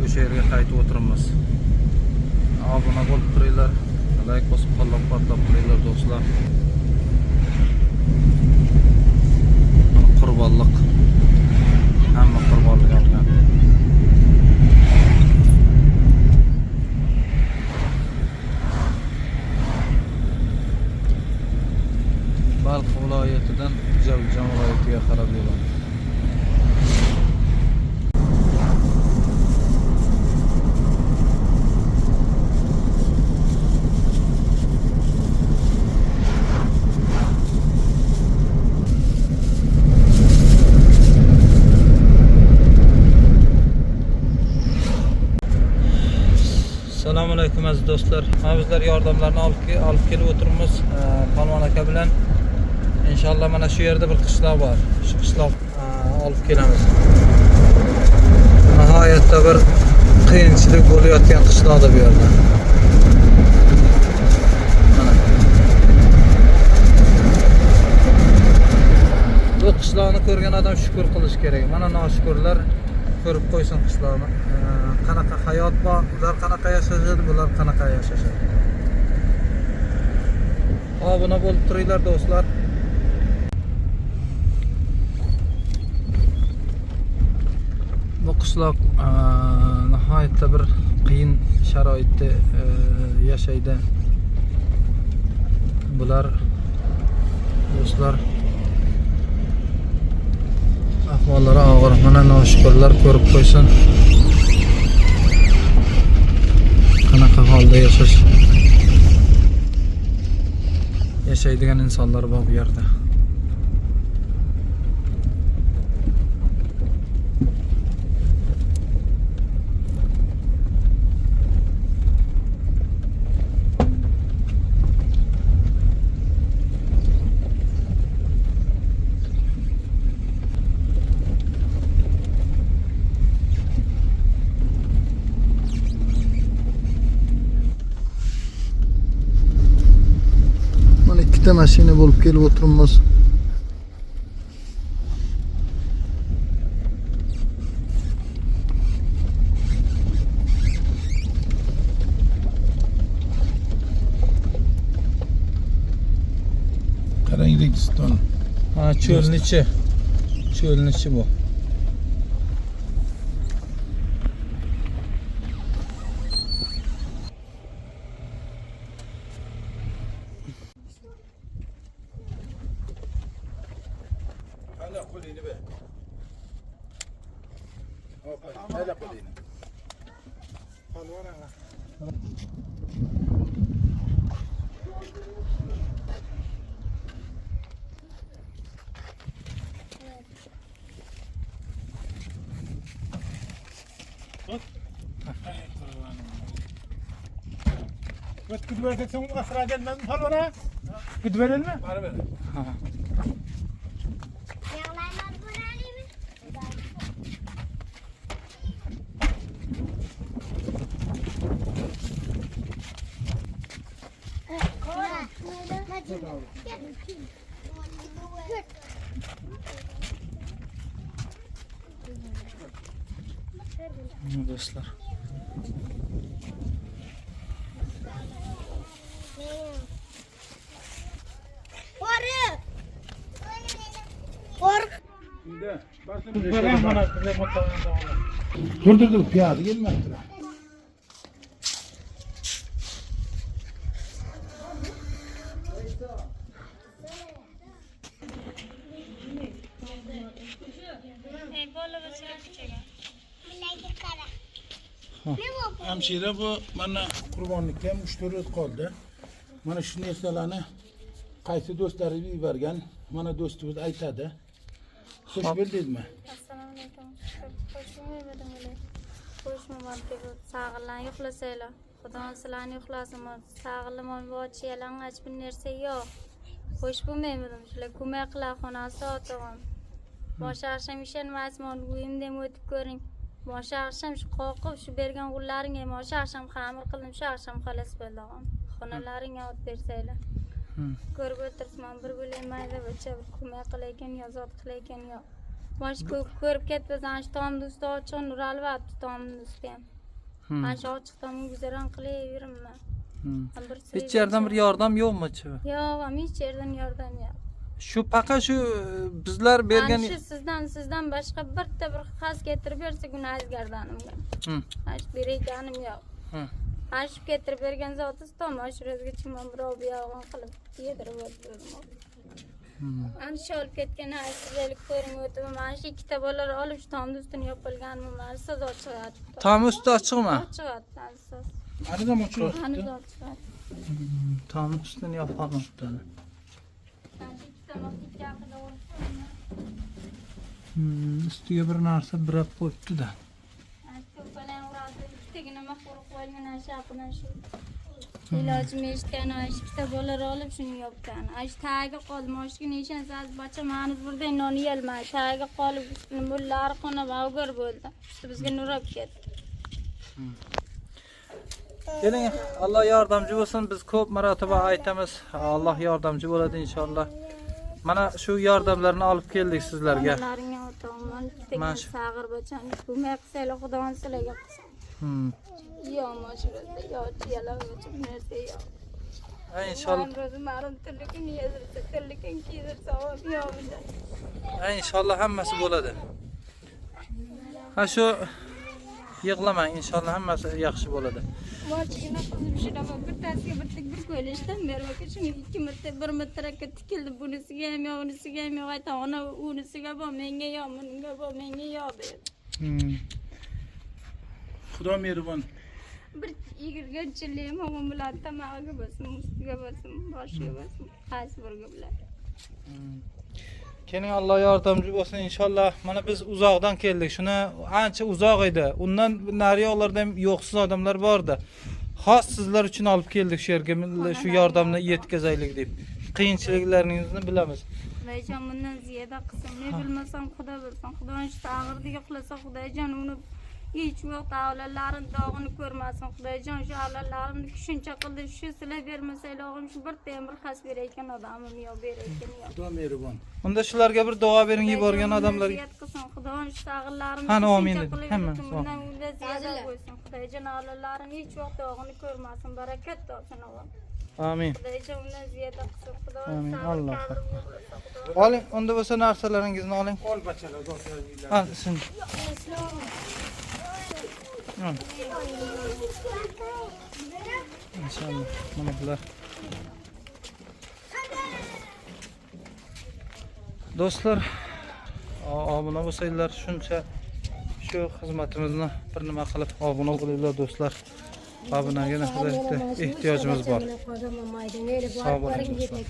o'sha yerga qaytib o'tiramiz. Obuna bo'lib turinglar, like bosib qo'llab-quvvatlab turinglar do'stlar. Qurbonlik hamma qurbonlik olgan. Balx viloyatidan Jabljon viloyatiga qarab yo'l. Assalomu alaykum aziz do'stlar. Bizlar yordamlarni olib kelib o'tiribmiz Palvon aka bilan. Inshaalloh mana shu yerda bir qishloq bor. Shu qishloq olib kelamiz. Nihoyatda bir qiyinchilik bo'layotgan qishloqda bu yerda. Mana. Bu qishloqni ko'rgan odam shukr qilish kerak. Mana noshukurlar ko'rib qo'ysin qishloqni. Qanaqa hayot bor, ular qanaqa yashashadi, bular qanaqa yashashadi. Obuna bo'lib turinglar do'stlar. Bu qishloq nihoyatda bir qiyin sharoitda yashaydi. Bular do'stlar ahvollari og'ir. Mana noshukurlar ko'rib qo'ysin. Qanaqa holda yashaydigan insonlar bor bu yerda. Mashina bo'lib kelib o'tiribmiz. Qarang Registon. Cho'lnichi. Cho'lnichi bu. Gidip vereceksin bu kasra gelmez mi palona? Gidip verelim mi? Var ver. Do'stlar. Dur piyadı gelme. Hemşire bu bana kurbanlıkka müşteri qoldi. Mana shu narsalarni qaysi do'stlariga yuborgan, mana do'stimiz aytadi. Xush bildingizmi? Assalomu alaykum. Xushman deb sog'lig'ingni yo'qlasanglar. Xudo sizlarni yo'qlasin. Sog'lig'im bo'yicha yalang'och bir narsa yo'q. Xo'sh bo'lmaymidim. Shular ko'mak qilar xonasi otog'im. Boshqa akşam ishonmasman, uyimda o'tib ko'ring. Boshqa akşam shu qoqib shu bergan g'ullaringga boshqa akşam xamir qildim, shu akşam xalas bo'ldim. Xonalaringga olib bersanglar. Ko'rib o'tiribman, bir bo'lmaydi, bacha bir ko'mak qilayotgan yo zot qilayotgan yo'q. Bosh ko'rib ketmasan, shu tomni usti ochiq nur albatta tomni usti ham. Mana shu ochiq tomni guzaron qilaverman. Hech yerdan bir yordam yo'qmi? Yo'q, hech yerdan yordam yo'q. Shu faqat shu bizlar bergan Shu sizdan boshqa bitta bir xas keltirib bersa gunohingiz gardanimga. Mana shu beraganim yo'q. Mana shu keltirib bergan zotingiz tomon shu rozgacha men birov buyog'ini qilib yedirib o'tirdim. Ana shu olib ketgan aysizlik ko'ring o'tib, mana shu ikkita bolalar olib shu tomni ustini yopilganmi, mana so'z ochiqyapti. Tom usti ochiqmi? Ochiqyapti, so'z. Anidam ochiq. Ana ochiqyapti. Tom ustini yopolmoqda. Ustiga bir narsa birab qo'yibdi-da. İlacımı eshitgan, ikkita bolalar olib shuni yopgan. Shu tagiga qoldi, moshgina ishonsangiz bacha ma'nuz burada non yeyolmay, tagiga qolib ustini mullari qonab avgar bo'ldi. Usti bizga nurab ketdi. Keling, Alloh yordamchi bo'lsin. Biz ko'p marotaba aytamiz, Alloh yordamchi bo'ladi inshaalloh. Mana shu yordamlarni olib keldik sizlarga. Onalaringga o'taman, ikkita sag'ir bacham, ko'mak qilsanglar Xudoning sizlarga qilsin. Yo'q, mashurada, yo'q, chiyalar uchun narsa yo'q. İnşallah. İnşallah hammasi bo'ladi. Ha shu yig'lamang, inshaalloh hammasi yaxshi bo'ladi. Mochigina qilib shunama bittasiga bir ko'ylashdan bermak uchun ikki marta bir martaga tikildi. Bunisiga ham yo'q, unisiga ham yo'q. Ayta ona unisiga bor, menga yo'q, bunga bor, menga yo'q dedi. Xudo mehribon. Bir yigirganchilik o'g'lim bilan tamog'iga bosim, ustiga bosim, boshiga bosim, qaysi biriga bilan. Keling, Alloh yordamchi bo'lsin inshaalloh. Mana biz uzoqdan keldik. Shuni ancha uzoq edi. Undan nari yo'llarda ham yo'qsiz odamlar bordi. Xos sizlar uchun olib keldik shu yerga, shu yordamni yetkazaylik deb. Qiyinchiliklaringizni bilamiz. Xudojon bundan ziyoda qilsin. Men bilmasam Xudo bilsin. Xudoning shu og'irdiga qilsa Xudojon uni hech vaqt avlodlarini dog'ini ko'rmasin. Xudojon shu avlodlarimni shuncha qildi, shu sizlar bermasanglar, shu bir temir xas berayotgan odamim yo'q, berayotgan yo'q. Xudo mehribon. Unda shularga bir duo bering yuborgan odamlarga. Xudoning shu og'irlarini Qani amin. Hammasi. Bundan unda ziyoda bo'lsin. Xudojon avlodlarini hech vaqt dog'ini ko'rmasin. Barakat topsin Alloh. Amin. Xudojon undan ziyoda qilsin. Xudoning Amin. Alloh. sog'lig'i Oling, unda bo'lsa narsalaringizni oling. Ol bachalar, do'stlar. Al, sin. İnşallah. Mana bular. Do'stlar, obuna bo'lsanglar, shuncha shu xizmatimizni bir nima qilib obuna bo'linglar do'stlar. Obunaga nihoyatda ehtiyojimiz bor. Sog' bo'ling do'stlar.